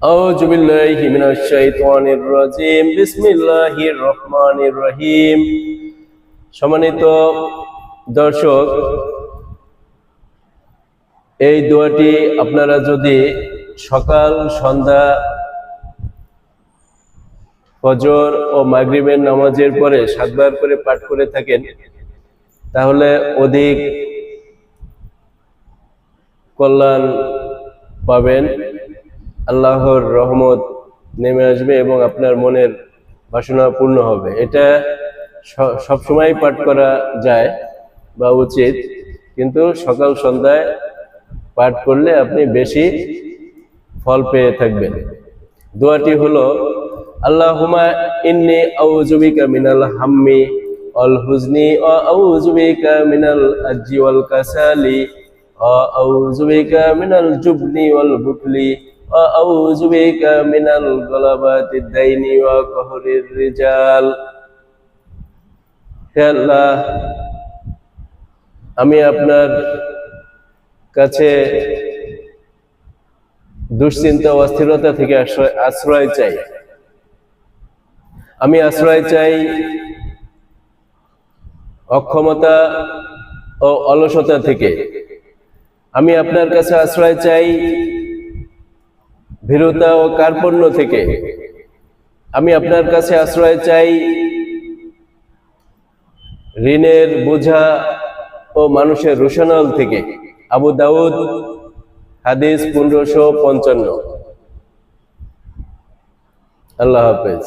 আউযু বিল্লাহি মিনাশ শাইতানির রাজিম। বিসমিল্লাহির রহমানির রহিম। সম্মানিত দর্শক, এই দোয়াটি আপনারা যদি সকাল, সন্ধ্যা, ফজর ও মাগরিবের নামাজের পরে 7 বার করে পাঠ করে থাকেন, তাহলে অধিক কল্যাণ পাবেন। আল্লাহর রহমত নেমে আসবে এবং আপনার মনের বাসনা পূর্ণ হবে। এটা সবসময় পাঠ করা যায় বা উচিত, কিন্তু সকাল সন্ধ্যায় পাঠ করলে আপনি বেশি ফল পেয়ে থাকবেন। দোয়াটি হলো, আল্লাহুম্মা ইন্নী আউযু বিকা মিনাল হাম্মি ওয়াল হুজনি ওয়া আউযু বিকা মিনাল আজজি ওয়াল কাসালি ওয়া আউযু বিকা মিনাল জুবনি ওয়াল বুখলি ওয়া আউযু বিকা মিনাল গলাবাতিদ দাইনি ওয়া কাহরির রিজাল। হে আল্লাহ, আমি আপনার কাছে দুশ্চিন্তা ও অস্থিরতা থেকে আশ্রয় চাই। আমি আশ্রয় চাই অক্ষমতা ও অলসতা থেকে। আমি আপনার কাছে আশ্রয় চাই ভীরুতা ও কার্পণ্য থেকে। আমি আপনার কাছে আশ্রয় চাই ঋণের বোঝা ও মানুষের রোষানল থেকে। আবু দাউদ, হাদিস 1555। আল্লাহ হাফেজ।